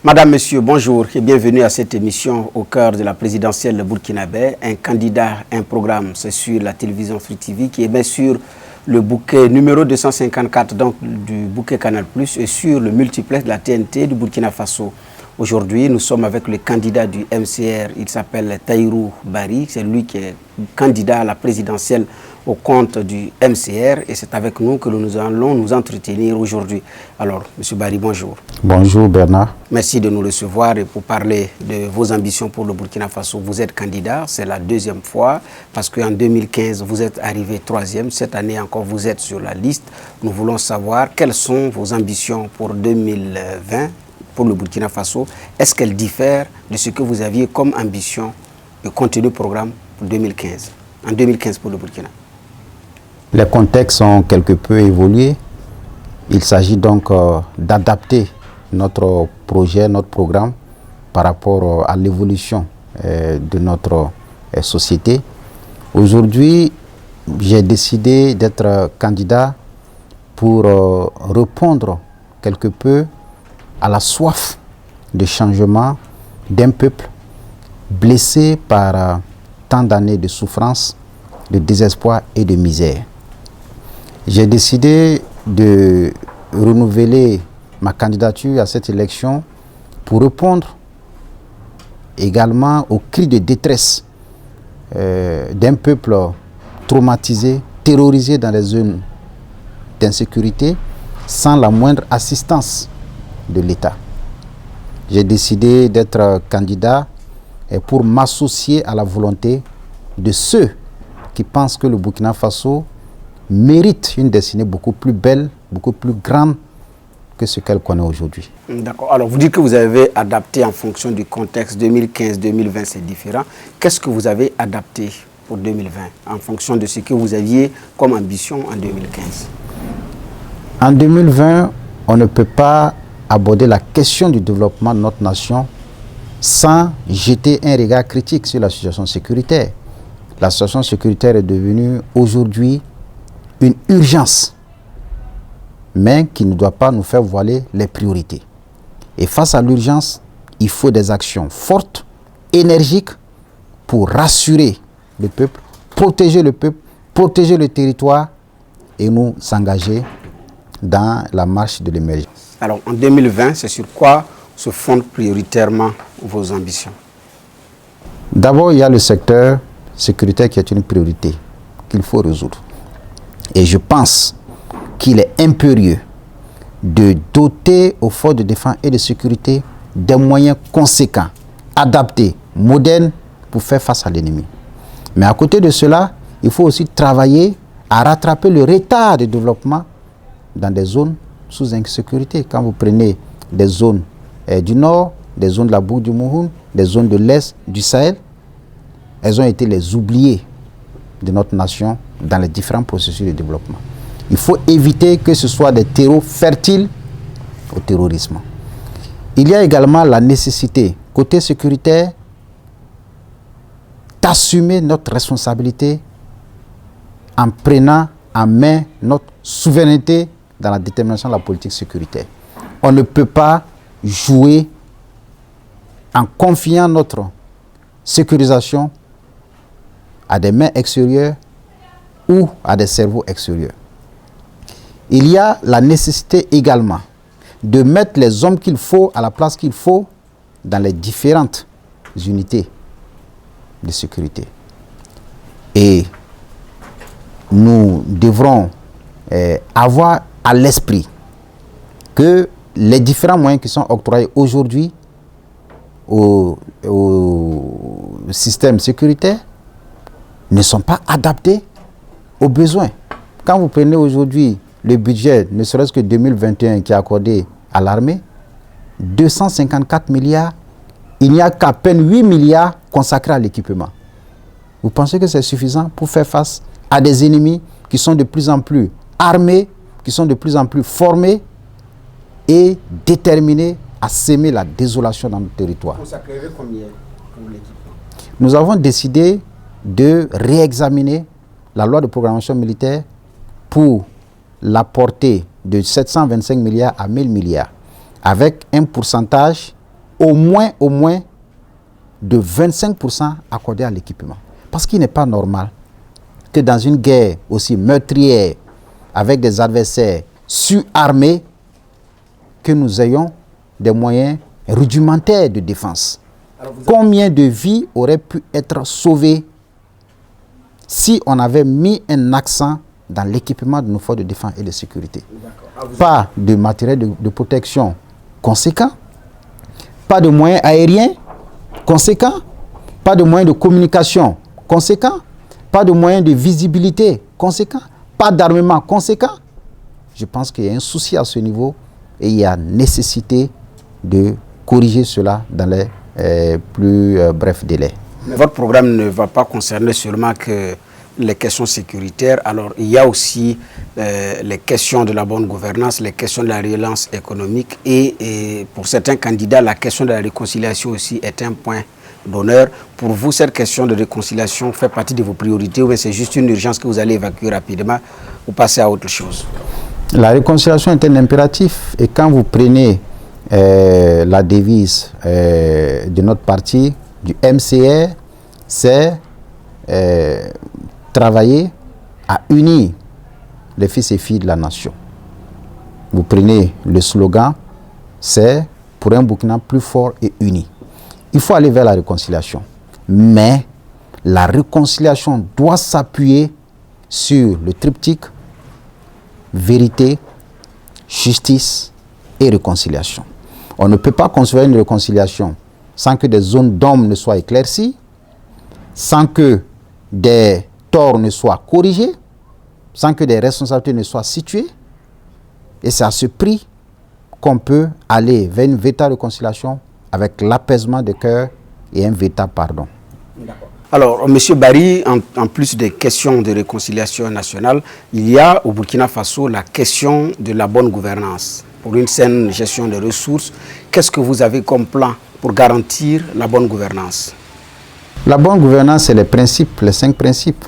Madame, Monsieur, bonjour et bienvenue à cette émission au cœur de la présidentielle burkinabé. Un candidat, un programme, c'est sur la télévision Free TV qui est bien sûr le bouquet numéro 254 donc, du bouquet Canal+, et sur le multiplex de la TNT du Burkina Faso. Aujourd'hui, nous sommes avec le candidat du MCR, il s'appelle Tahirou Barry, c'est lui qui est candidat à la présidentielle au compte du MCR et c'est avec nous que nous allons nous entretenir aujourd'hui. Alors, M. Barry, bonjour. Bonjour Bernard. Merci de nous recevoir et pour parler de vos ambitions pour le Burkina Faso. Vous êtes candidat, c'est la deuxième fois parce qu'en 2015, vous êtes arrivé troisième. Cette année encore, vous êtes sur la liste. Nous voulons savoir quelles sont vos ambitions pour 2020 pour le Burkina Faso. Est-ce qu'elles diffèrent de ce que vous aviez comme ambition et contenu programme pour 2015, en 2015 pour le Burkina? Les contextes ont quelque peu évolué. Il s'agit donc d'adapter notre projet, notre programme par rapport à l'évolution de notre société. Aujourd'hui, j'ai décidé d'être candidat pour répondre quelque peu à la soif de changement d'un peuple blessé par tant d'années de souffrance, de désespoir et de misère. J'ai décidé de renouveler ma candidature à cette élection pour répondre également aux cris de détresse d'un peuple traumatisé, terrorisé dans les zones d'insécurité, sans la moindre assistance de l'État. J'ai décidé d'être candidat pour m'associer à la volonté de ceux qui pensent que le Burkina Faso mérite une destinée beaucoup plus belle, beaucoup plus grande que ce qu'elle connaît aujourd'hui. D'accord. Alors, vous dites que vous avez adapté en fonction du contexte 2015-2020, c'est différent. Qu'est-ce que vous avez adapté pour 2020 en fonction de ce que vous aviez comme ambition en 2015? En 2020, on ne peut pas aborder la question du développement de notre nation sans jeter un regard critique sur la situation sécuritaire. La situation sécuritaire est devenue aujourd'hui une urgence, mais qui ne doit pas nous faire voiler les priorités. Et face à l'urgence, il faut des actions fortes, énergiques, pour rassurer le peuple, protéger le territoire et nous engager dans la marche de l'émergence. Alors, en 2020, c'est sur quoi se fondent prioritairement vos ambitions? D'abord, il y a le secteur sécuritaire qui est une priorité qu'il faut résoudre. Et je pense qu'il est impérieux de doter aux forces de défense et de sécurité des moyens conséquents, adaptés, modernes pour faire face à l'ennemi. Mais à côté de cela, il faut aussi travailler à rattraper le retard de développement dans des zones sous insécurité. Quand vous prenez des zones du nord, des zones de la boucle du Mouhoun, des zones de l'est du Sahel, elles ont été les oubliées de notre nation dans les différents processus de développement. Il faut éviter que ce soit des terreaux fertiles au terrorisme. Il y a également la nécessité, côté sécuritaire, d'assumer notre responsabilité en prenant en main notre souveraineté dans la détermination de la politique sécuritaire. On ne peut pas jouer en confiant notre sécurisation à des mains extérieures ou à des cerveaux extérieurs. Il y a la nécessité également de mettre les hommes qu'il faut à la place qu'il faut dans les différentes unités de sécurité. Et nous devrons avoir à l'esprit que les différents moyens qui sont octroyés aujourd'hui au système sécuritaire ne sont pas adaptés aux besoins. Quand vous prenez aujourd'hui le budget, ne serait-ce que 2021 qui est accordé à l'armée, 254 milliards, il n'y a qu'à peine 8 milliards consacrés à l'équipement. Vous pensez que c'est suffisant pour faire face à des ennemis qui sont de plus en plus armés, qui sont de plus en plus formés et déterminés à s'aimer la désolation dans notre territoire? Vous consacrerez combien pour l'équipement? Nous avons décidé de réexaminer la loi de programmation militaire pour la porter de 725 milliards à 1000 milliards, avec un pourcentage au moins de 25% accordés à l'équipement. Parce qu'il n'est pas normal que dans une guerre aussi meurtrière, avec des adversaires surarmés, que nous ayons des moyens rudimentaires de défense. Combien de vies auraient pu être sauvées si on avait mis un accent dans l'équipement de nos forces de défense et de sécurité? Pas de matériel de protection conséquent, pas de moyens aériens conséquents, pas de moyens de communication conséquents, pas de moyens de visibilité conséquents, pas d'armement conséquent. Je pense qu'il y a un souci à ce niveau et il y a nécessité de corriger cela dans les plus brefs délais. Mais votre programme ne va pas concerner seulement que les questions sécuritaires. Alors, il y a aussi les questions de la bonne gouvernance, les questions de la relance économique et pour certains candidats, la question de la réconciliation aussi est un point d'honneur. Pour vous, cette question de réconciliation fait partie de vos priorités ou c'est juste une urgence que vous allez évacuer rapidement ou passer à autre chose? La réconciliation est un impératif et quand vous prenez la devise de notre parti, du MCR, c'est travailler à unir les fils et filles de la nation. Vous prenez le slogan, c'est pour un Burkina plus fort et uni. Il faut aller vers la réconciliation. Mais la réconciliation doit s'appuyer sur le triptyque vérité, justice et réconciliation. On ne peut pas construire une réconciliation sans que des zones d'ombre ne soient éclaircies, sans que des torts ne soient corrigés, sans que des responsabilités ne soient situées. Et c'est à ce prix qu'on peut aller vers une véritable réconciliation avec l'apaisement des cœurs et un véritable pardon. Alors, M. Barry, en plus des questions de réconciliation nationale, il y a au Burkina Faso la question de la bonne gouvernance. Pour une saine gestion des ressources, qu'est-ce que vous avez comme plan pour garantir la bonne gouvernance? La bonne gouvernance, c'est les principes, les 5 principes.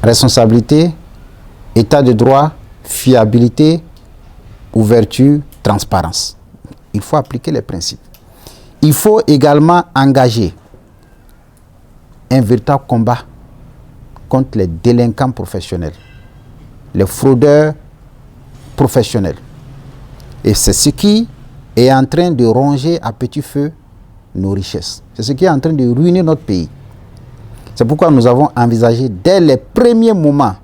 Responsabilité, état de droit, fiabilité, ouverture, transparence. Il faut appliquer les principes. Il faut également engager un véritable combat contre les délinquants professionnels, les fraudeurs professionnels. Et c'est ce qui est en train de ronger à petit feu nos richesses. C'est ce qui est en train de ruiner notre pays. C'est pourquoi nous avons envisagé dès les premiers moments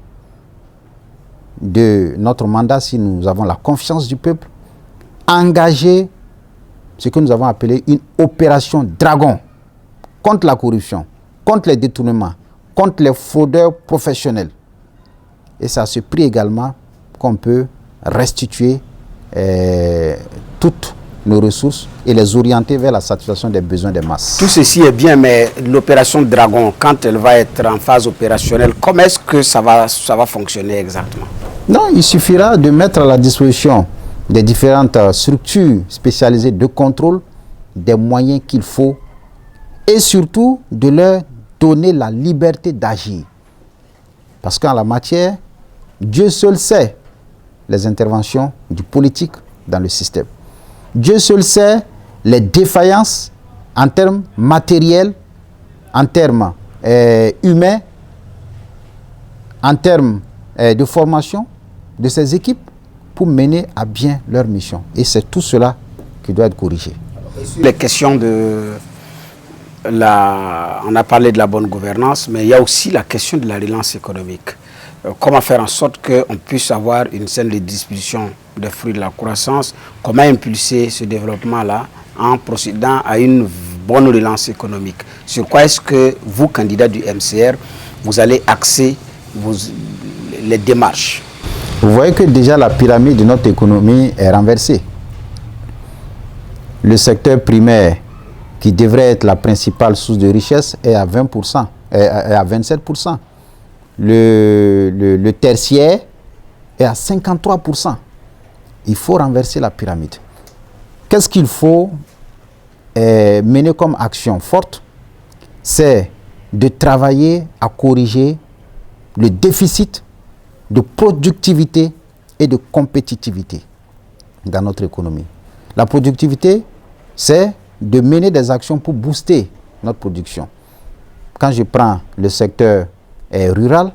de notre mandat, si nous avons la confiance du peuple, engager ce que nous avons appelé une opération dragon contre la corruption, contre les détournements, contre les fraudeurs professionnels. Et c'est à ce prix également qu'on peut restituer toutes nos ressources et les orienter vers la satisfaction des besoins des masses. Tout ceci est bien, mais l'opération Dragon, quand elle va être en phase opérationnelle, comment est-ce que ça va fonctionner exactement? Non, il suffira de mettre à la disposition des différentes structures spécialisées de contrôle des moyens qu'il faut et surtout de leur donner la liberté d'agir. Parce qu'en la matière, Dieu seul sait les interventions du politique dans le système. Dieu seul sait les défaillances en termes matériels, en termes humains, en termes de formation de ces équipes pour mener à bien leur mission. Et c'est tout cela qui doit être corrigé. Les questions de on a parlé de la bonne gouvernance, mais il y a aussi la question de la relance économique. Comment faire en sorte qu'on puisse avoir une saine distribution des fruits de la croissance? Comment impulser ce développement-là en procédant à une bonne relance économique? Sur quoi est-ce que vous, candidats du MCR, vous allez axer les démarches? Vous voyez que déjà la pyramide de notre économie est renversée. Le secteur primaire, qui devrait être la principale source de richesse, est à 20%, est à 27%. Le tertiaire est à 53%. Il faut renverser la pyramide. Qu'est-ce qu'il faut mener comme action forte? C'est de travailler à corriger le déficit de productivité et de compétitivité dans notre économie. La productivité, c'est de mener des actions pour booster notre production. Quand je prends le secteur rural,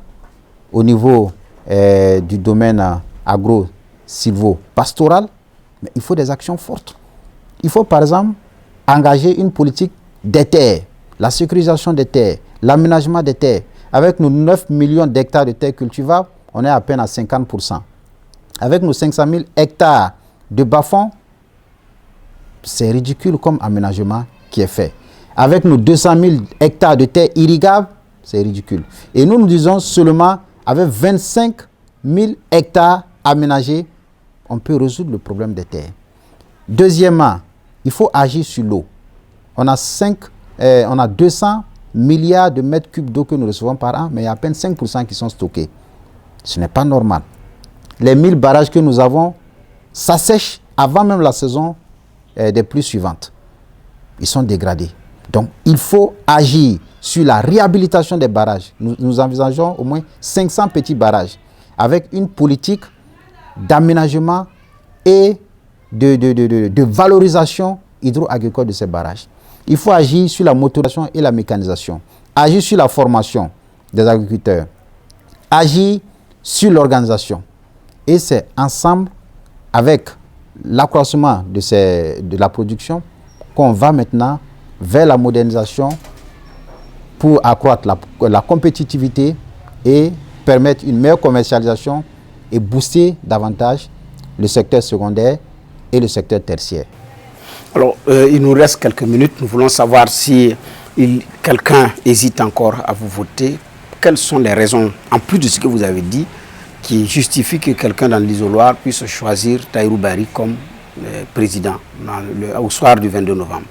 au niveau du domaine agro-silvo-pastoral, mais il faut des actions fortes. Il faut par exemple engager une politique des terres, la sécurisation des terres, l'aménagement des terres. Avec nos 9 millions d'hectares de terres cultivables, on est à peine à 50%. Avec nos 500 000 hectares de bas-fonds, c'est ridicule comme aménagement qui est fait. Avec nos 200 000 hectares de terres irrigables, c'est ridicule. Et nous disons seulement, avec 25 000 hectares aménagés, on peut résoudre le problème des terres. Deuxièmement, il faut agir sur l'eau. On a 200 milliards de mètres cubes d'eau que nous recevons par an, mais il y a à peine 5% qui sont stockés. Ce n'est pas normal. Les 1000 barrages que nous avons s'assèchent avant même la saison des pluies suivantes. Ils sont dégradés. Donc, il faut agir sur la réhabilitation des barrages. Nous envisageons au moins 500 petits barrages avec une politique d'aménagement et de valorisation hydro-agricole de ces barrages. Il faut agir sur la motorisation et la mécanisation, agir sur la formation des agriculteurs, agir sur l'organisation. Et c'est ensemble, avec l'accroissement de la production, qu'on va maintenant vers la modernisation pour accroître la compétitivité et permettre une meilleure commercialisation et booster davantage le secteur secondaire et le secteur tertiaire. Alors, il nous reste quelques minutes. Nous voulons savoir si quelqu'un hésite encore à vous voter. Quelles sont les raisons, en plus de ce que vous avez dit, qui justifient que quelqu'un dans l'isoloir puisse choisir Tahirou Barry comme président au soir du 22 novembre?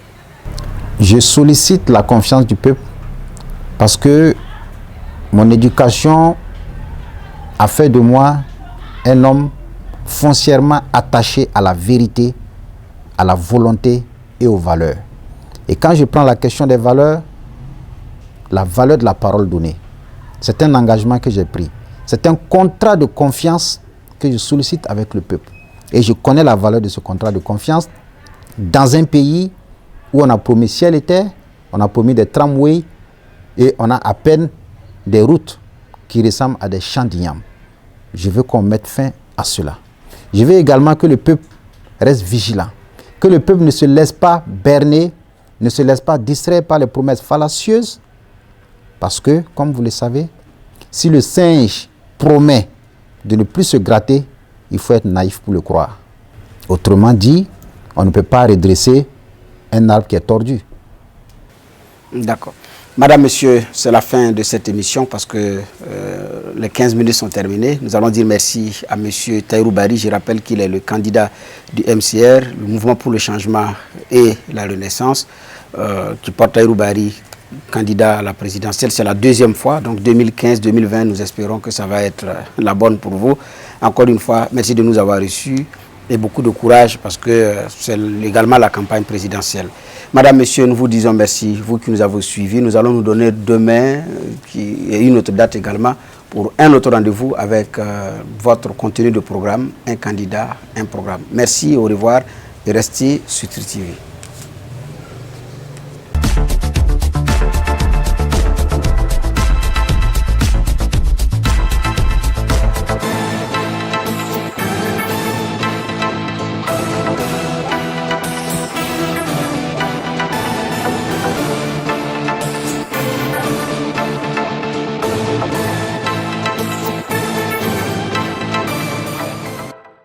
Je sollicite la confiance du peuple parce que mon éducation a fait de moi un homme foncièrement attaché à la vérité, à la volonté et aux valeurs. Et quand je prends la question des valeurs, la valeur de la parole donnée, c'est un engagement que j'ai pris. C'est un contrat de confiance que je sollicite avec le peuple. Et je connais la valeur de ce contrat de confiance dans un pays où on a promis ciel et terre, on a promis des tramways et on a à peine des routes qui ressemblent à des champs d'igname. Je veux qu'on mette fin à cela. Je veux également que le peuple reste vigilant, que le peuple ne se laisse pas berner, ne se laisse pas distraire par les promesses fallacieuses, parce que, comme vous le savez, si le singe promet de ne plus se gratter, il faut être naïf pour le croire. Autrement dit, on ne peut pas redresser un arbre qui est tordu. D'accord. Madame, Monsieur, c'est la fin de cette émission parce que les 15 minutes sont terminées. Nous allons dire merci à Monsieur Tahirou Barry. Je rappelle qu'il est le candidat du MCR, le Mouvement pour le Changement et la Renaissance, qui porte Tahirou Barry candidat à la présidentielle. C'est la deuxième fois, donc 2015-2020, nous espérons que ça va être la bonne pour vous. Encore une fois, merci de nous avoir reçus et beaucoup de courage parce que c'est également la campagne présidentielle. Madame, Monsieur, nous vous disons merci, vous qui nous avez suivis. Nous allons nous donner demain et une autre date également pour un autre rendez-vous avec votre contenu de programme, un candidat, un programme. Merci, au revoir et restez sur TRI TV.